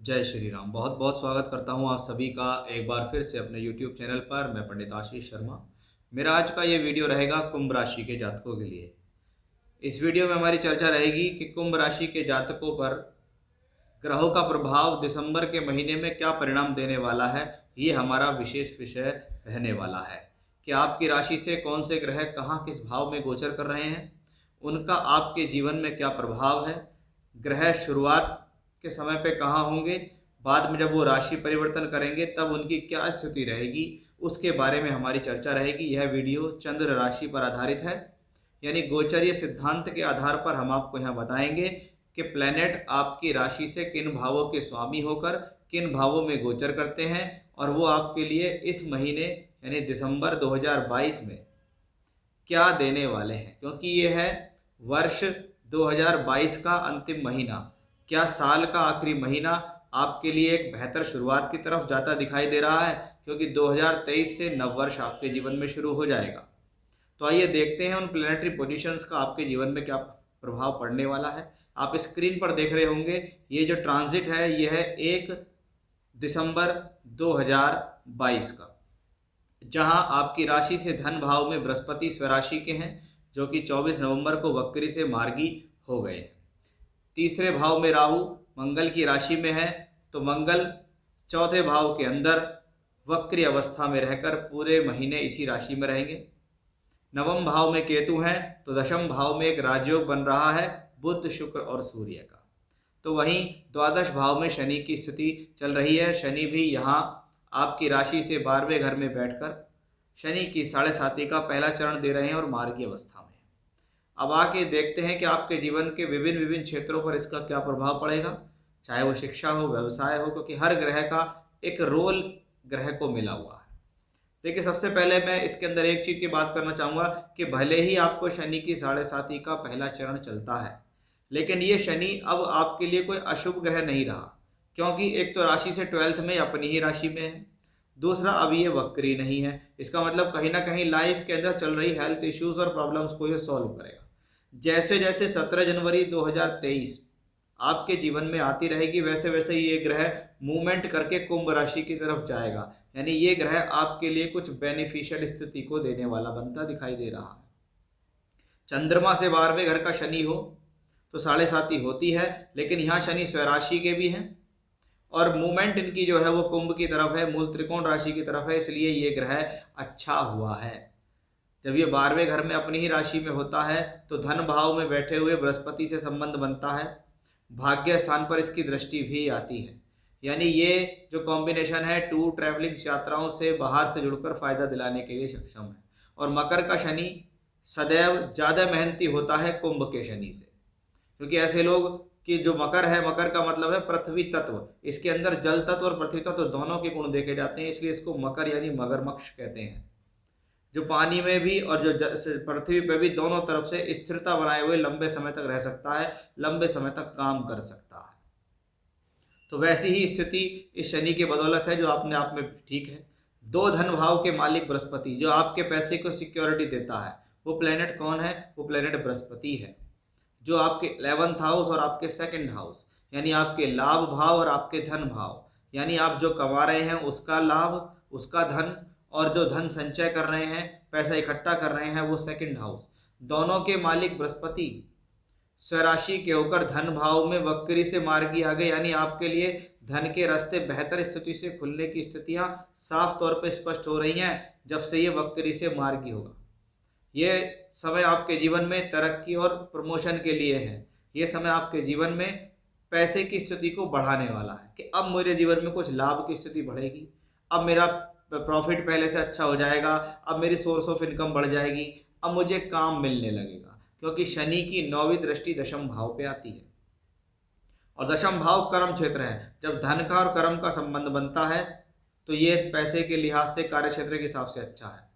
जय श्री राम। बहुत बहुत स्वागत करता हूं आप सभी का एक बार फिर से अपने YouTube चैनल पर। मैं पंडित आशीष शर्मा। मेरा आज का ये वीडियो रहेगा कुंभ राशि के जातकों के लिए। इस वीडियो में हमारी चर्चा रहेगी कि कुंभ राशि के जातकों पर ग्रहों का प्रभाव दिसंबर के महीने में क्या परिणाम देने वाला है। ये हमारा विशेष विषय रहने वाला है कि आपकी राशि से कौन से ग्रह कहाँ किस भाव में गोचर कर रहे हैं, उनका आपके जीवन में क्या प्रभाव है, ग्रह शुरुआत के समय पे कहाँ होंगे, बाद में जब वो राशि परिवर्तन करेंगे तब उनकी क्या स्थिति रहेगी, उसके बारे में हमारी चर्चा रहेगी। यह वीडियो चंद्र राशि पर आधारित है, यानी गोचरीय सिद्धांत के आधार पर हम आपको यहाँ बताएंगे कि प्लैनेट आपकी राशि से किन भावों के स्वामी होकर किन भावों में गोचर करते हैं और वो आपके लिए इस महीने यानी दिसंबर 2022 में क्या देने वाले हैं। क्योंकि ये है वर्ष 2022 का अंतिम महीना, क्या साल का आखिरी महीना आपके लिए एक बेहतर शुरुआत की तरफ जाता दिखाई दे रहा है, क्योंकि 2023 से नववर्ष आपके जीवन में शुरू हो जाएगा। तो आइए देखते हैं उन प्लैनेटरी पोजीशंस का आपके जीवन में क्या प्रभाव पड़ने वाला है। आप स्क्रीन पर देख रहे होंगे ये जो ट्रांजिट है ये है 1 दिसंबर 2022 का, जहां आपकी राशि से धन भाव में बृहस्पति स्वराशि के हैं जो कि 24 नवंबर को वक्री से मार्गी हो गए। तीसरे भाव में राहु मंगल की राशि में है, तो मंगल चौथे भाव के अंदर वक्री अवस्था में रहकर पूरे महीने इसी राशि में रहेंगे। नवम भाव में केतु हैं, तो दशम भाव में एक राजयोग बन रहा है बुध शुक्र और सूर्य का। तो वहीं द्वादश भाव में शनि की स्थिति चल रही है। शनि भी यहाँ आपकी राशि से 12वें घर में बैठकर शनि की 7.5 का पहला चरण दे रहे हैं और मार्गी अवस्था में। अब आके देखते हैं कि आपके जीवन के विभिन्न विभिन्न क्षेत्रों पर इसका क्या प्रभाव पड़ेगा, चाहे वो शिक्षा हो, व्यवसाय हो, क्योंकि हर ग्रह का एक रोल ग्रह को मिला हुआ है। देखिए, सबसे पहले मैं इसके अंदर एक चीज़ की बात करना चाहूँगा कि भले ही आपको शनि की 7.5 का पहला चरण चलता है, लेकिन ये शनि अब आपके लिए कोई अशुभ ग्रह नहीं रहा, क्योंकि एक तो राशि से 12th में अपनी ही राशि में है, दूसरा अभी ये वक्री नहीं है। इसका मतलब कहीं ना कहीं लाइफ के अंदर चल रही हेल्थ इश्यूज और प्रॉब्लम्स को ये सॉल्व करेगा। जैसे जैसे 17 जनवरी 2023 आपके जीवन में आती रहेगी वैसे वैसे ये ग्रह मूवमेंट करके कुंभ राशि की तरफ जाएगा, यानी ये ग्रह आपके लिए कुछ बेनिफिशियल स्थिति को देने वाला बनता दिखाई दे रहा है। चंद्रमा से 12वें घर का शनि हो तो 7.5 होती है, लेकिन यहाँ शनि स्वराशि के भी हैं और मूवमेंट इनकी जो है वो कुंभ की तरफ है, मूल त्रिकोण राशि की तरफ है, इसलिए ये ग्रह अच्छा हुआ है। जब ये 12वें घर में अपनी ही राशि में होता है तो धन भाव में बैठे हुए बृहस्पति से संबंध बनता है, भाग्य स्थान पर इसकी दृष्टि भी आती है, यानी ये जो कॉम्बिनेशन है टूर ट्रैवलिंग यात्राओं से बाहर से जुड़कर फायदा दिलाने के लिए सक्षम है। और मकर का शनि सदैव ज़्यादा मेहनती होता है कुंभ के शनि से, क्योंकि ऐसे लोग कि जो मकर है, मकर का मतलब है पृथ्वी तत्व, इसके अंदर जल तत्व और पृथ्वी तत्व दोनों के गुण देखे जाते हैं, इसलिए इसको मकर यानी मगरमच्छ कहते हैं, जो पानी में भी और जो पृथ्वी पे भी दोनों तरफ से स्थिरता बनाए हुए लंबे समय तक रह सकता है, लंबे समय तक काम कर सकता है। तो वैसी ही स्थिति इस शनि के बदौलत है जो अपने आप में ठीक है। दो धन भाव के मालिक बृहस्पति जो आपके पैसे को सिक्योरिटी देता है, वो प्लेनेट कौन है? वो प्लेनेट बृहस्पति है, जो आपके 11th हाउस और आपके 2nd हाउस यानी आपके लाभ भाव और आपके धन भाव, यानी आप जो कमा रहे हैं उसका लाभ, उसका धन, और जो धन संचय कर रहे हैं, पैसा इकट्ठा कर रहे हैं, वो 2nd हाउस, दोनों के मालिक बृहस्पति स्वराशि के होकर धन भाव में वक्री से मार्गी आ गए, यानी आपके लिए धन के रास्ते बेहतर स्थिति से खुलने की स्थितियां साफ तौर पर स्पष्ट हो रही हैं जब से ये वक्री से मार्गी होगा। ये समय आपके जीवन में तरक्की और प्रमोशन के लिए है। ये समय आपके जीवन में पैसे की स्थिति को बढ़ाने वाला है कि अब मेरे जीवन में कुछ लाभ की स्थिति बढ़ेगी, अब मेरा प्रॉफिट पहले से अच्छा हो जाएगा, अब मेरी सोर्स ऑफ इनकम बढ़ जाएगी, अब मुझे काम मिलने लगेगा, क्योंकि शनि की 9वीं दृष्टि दशम भाव पे आती है और दशम भाव कर्म क्षेत्र है। जब धन का और कर्म का संबंध बनता है तो ये पैसे के लिहाज से कार्य क्षेत्र के हिसाब से अच्छा है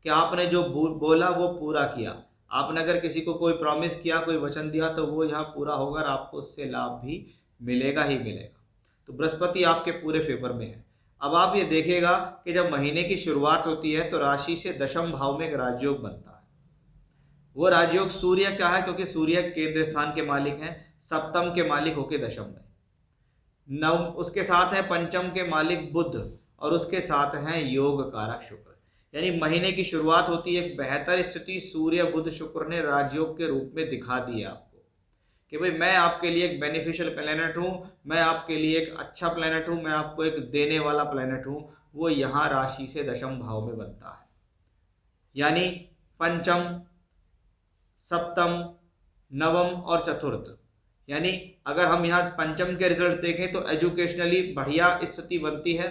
कि आपने जो बोला वो पूरा किया। आपने अगर किसी को कोई प्रॉमिस किया, कोई वचन दिया, तो वो यहाँ पूरा होगा और आपको उससे लाभ भी मिलेगा ही मिलेगा। तो बृहस्पति आपके पूरे फेवर में है। अब आप ये देखिएगा कि जब महीने की शुरुआत होती है तो राशि से दशम भाव में एक राजयोग बनता है। वो राजयोग सूर्य का है, क्योंकि सूर्य केंद्र स्थान के मालिक हैं, सप्तम के मालिक होके दशम में। नव उसके साथ है पंचम के मालिक बुध और उसके साथ हैं योग कारक शुक्र। यानी महीने की शुरुआत होती है एक बेहतर स्थिति सूर्य बुध शुक्र ने राजयोग के रूप में दिखा दी है आपको कि भाई मैं आपके लिए एक बेनिफिशियल प्लेनेट हूँ, मैं आपके लिए एक अच्छा प्लेनेट हूँ, मैं आपको एक देने वाला प्लेनेट हूँ। वो यहाँ राशि से दशम भाव में बनता है। यानी पंचम, सप्तम, नवम और चतुर्थ। यानी अगर हम यहाँ पंचम के रिजल्ट देखें तो एजुकेशनली बढ़िया स्थिति बनती है,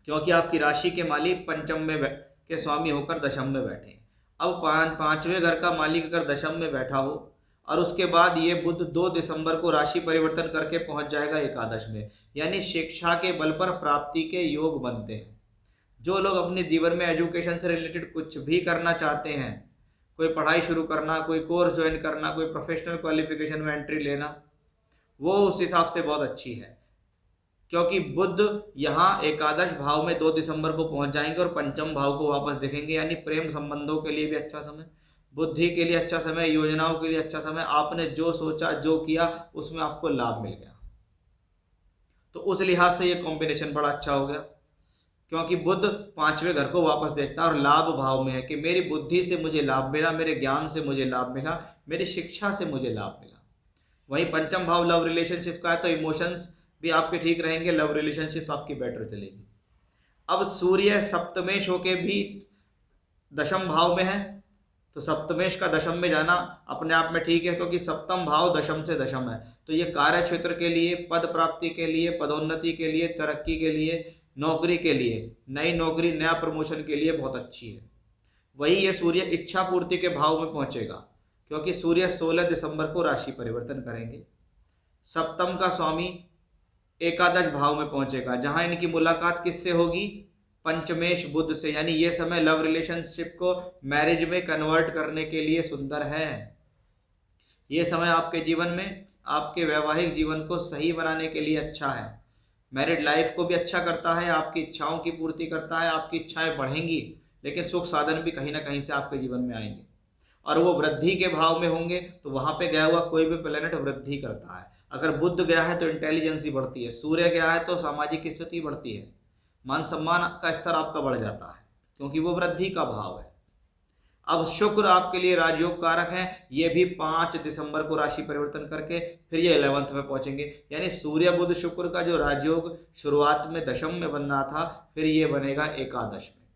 क्योंकि आपकी राशि के मालिक पंचम में के स्वामी होकर दशम में बैठे। अब पांचवें घर का मालिक अगर दशम में बैठा हो और उसके बाद ये बुध 2 दिसंबर को राशि परिवर्तन करके पहुंच जाएगा एकादश में, यानी शिक्षा के बल पर प्राप्ति के योग बनते हैं। जो लोग अपने जीवन में एजुकेशन से रिलेटेड कुछ भी करना चाहते हैं, कोई पढ़ाई शुरू करना, कोई कोर्स ज्वाइन करना, कोई प्रोफेशनल क्वालिफिकेशन में एंट्री लेना, वो उस हिसाब से बहुत अच्छी है, क्योंकि बुध यहाँ एकादश भाव में 2 दिसंबर को पहुंच जाएंगे और पंचम भाव को वापस देखेंगे। यानी प्रेम संबंधों के लिए भी अच्छा समय, बुद्धि के लिए अच्छा समय, योजनाओं के लिए अच्छा समय। आपने जो सोचा जो किया उसमें आपको लाभ मिल गया, तो उस लिहाज से ये कॉम्बिनेशन बड़ा अच्छा हो गया, क्योंकि बुध पांचवें घर को वापस देखता है और लाभ भाव में है कि मेरी बुद्धि से मुझे लाभ मिला, मेरे ज्ञान से मुझे लाभ मिला, मेरी शिक्षा से मुझे लाभ मिला। वहीं पंचम भाव लव रिलेशनशिप का है, तो इमोशंस भी आपके ठीक रहेंगे, लव रिलेशनशिप आपकी बेटर चलेगी। अब सूर्य सप्तमेश होके भी दशम भाव में है, तो सप्तमेश का दशम में जाना अपने आप में ठीक है, क्योंकि सप्तम भाव दशम से दशम है। तो ये कार्य क्षेत्र के लिए, पद प्राप्ति के लिए, पदोन्नति के लिए, तरक्की के लिए, नौकरी के लिए, नई नौकरी, नया प्रमोशन के लिए बहुत अच्छी है। वही ये सूर्य इच्छा पूर्ति के भाव में पहुंचेगा, क्योंकि सूर्य 16 दिसंबर को राशि परिवर्तन करेंगे। सप्तम का स्वामी एकादश भाव में पहुंचेगा, जहां इनकी मुलाकात किससे होगी? पंचमेश बुध से। यानी ये समय लव रिलेशनशिप को मैरिज में कन्वर्ट करने के लिए सुंदर है। ये समय आपके जीवन में, आपके वैवाहिक जीवन को सही बनाने के लिए अच्छा है, मैरिड लाइफ को भी अच्छा करता है, आपकी इच्छाओं की पूर्ति करता है, आपकी इच्छाएं बढ़ेंगी, लेकिन सुख साधन भी कहीं ना कहीं से आपके जीवन में आएंगे। और वो वृद्धि के भाव में होंगे, तो वहां पे गया हुआ कोई भी प्लेनेट वृद्धि करता है। अगर बुध गया है तो इंटेलिजेंसी बढ़ती है, सूर्य गया है तो सामाजिक स्थिति बढ़ती है, मान सम्मान का स्तर आपका बढ़ जाता है, क्योंकि वो वृद्धि का भाव है। अब शुक्र आपके लिए राजयोग कारक है, ये भी 5 दिसंबर को राशि परिवर्तन करके फिर ये 11th में पहुंचेंगे। यानी सूर्य बुध शुक्र का जो राजयोग शुरुआत में दशम में बनना था, फिर ये बनेगा एकादश में।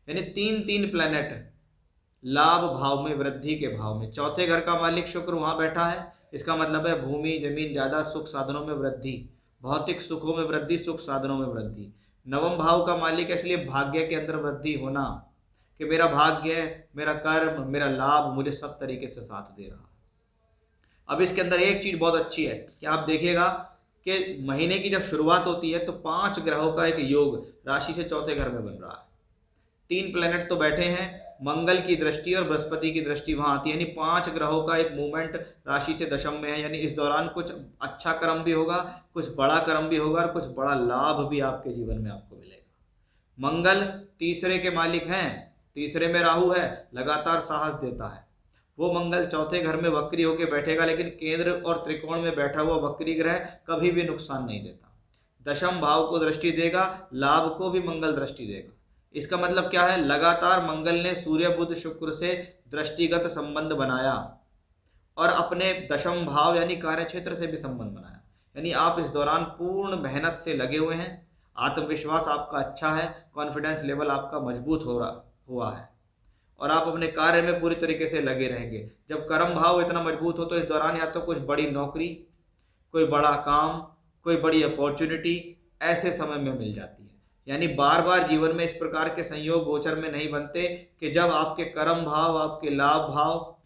यानी 3 प्लेनेट लाभ भाव में, वृद्धि के भाव में। चौथे घर का मालिक शुक्र वहां बैठा है, इसका मतलब है भूमि जमीन ज्यादा, सुख साधनों में वृद्धि, भौतिक सुखों में वृद्धि, सुख साधनों में वृद्धि। नवम भाव का मालिक है, इसलिए भाग्य के अंदर वृद्धि होना, कि मेरा भाग्य, मेरा कर्म, मेरा लाभ मुझे सब तरीके से साथ दे रहा। अब इसके अंदर एक चीज बहुत अच्छी है कि आप देखिएगा कि महीने की जब शुरुआत होती है तो 5 ग्रहों का एक योग राशि से चौथे घर में बन रहा है। 3 प्लेनेट तो बैठे हैं, मंगल की दृष्टि और बृहस्पति की दृष्टि वहां आती है, यानी 5 ग्रहों का एक मूवमेंट राशि से दशम में है। यानी इस दौरान कुछ अच्छा कर्म भी होगा, कुछ बड़ा कर्म भी होगा और कुछ बड़ा लाभ भी आपके जीवन में आपको मिलेगा। मंगल तीसरे के मालिक हैं, तीसरे में राहु है, लगातार साहस देता है। वो मंगल चौथे घर में वक्री होकर बैठेगा, लेकिन केंद्र और त्रिकोण में बैठा हुआ वक्री ग्रह कभी भी नुकसान नहीं देता। दशम भाव को दृष्टि देगा, लाभ को भी मंगल दृष्टि देगा। इसका मतलब क्या है? लगातार मंगल ने सूर्य बुध शुक्र से दृष्टिगत संबंध बनाया और अपने दशम भाव यानी कार्य क्षेत्र से भी संबंध बनाया। यानी आप इस दौरान पूर्ण मेहनत से लगे हुए हैं, आत्मविश्वास आपका अच्छा है, कॉन्फिडेंस लेवल आपका मजबूत हुआ है और आप अपने कार्य में पूरी तरीके से लगे रहेंगे। जब कर्म भाव इतना मजबूत हो तो इस दौरान या तो कुछ बड़ी नौकरी, कोई बड़ा काम, कोई बड़ी अपॉर्चुनिटी ऐसे समय में मिल जाती है। यानी बार बार जीवन में इस प्रकार के संयोग गोचर में नहीं बनते कि जब आपके कर्म भाव, आपके लाभ भाव,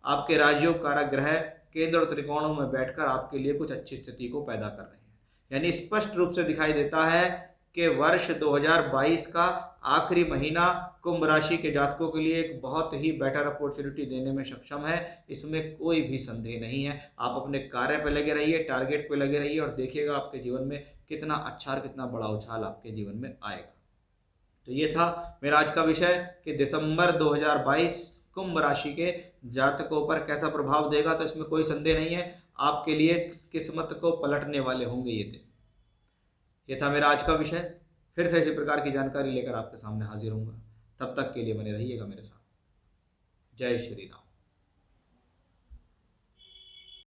आपके राजयोग कारक ग्रह केंद्र और त्रिकोणों में बैठकर आपके लिए कुछ अच्छी स्थिति को पैदा कर रहे हैं। यानी स्पष्ट रूप से दिखाई देता है कि वर्ष 2022 का आखिरी महीना कुंभ राशि के जातकों के लिए एक बहुत ही बेटर अपॉर्चुनिटी देने में सक्षम है, इसमें कोई भी संदेह नहीं है। आप अपने कार्य पर लगे रहिए, टारगेट पे लगे रहिए और देखिएगा आपके जीवन में कितना अच्छा और कितना बड़ा उछाल आपके जीवन में आएगा। तो ये था मेरा आज का विषय कि दिसंबर 2022 कुंभ राशि के जातकों पर कैसा प्रभाव देगा। तो इसमें कोई संदेह नहीं है, आपके लिए किस्मत को पलटने वाले होंगे ये दिन। ये था मेरा आज का विषय। फिर से इसी प्रकार की जानकारी लेकर आपके सामने हाजिर होऊंगा। तब तक के लिए बने रहिएगा मेरे साथ। जय श्री राम।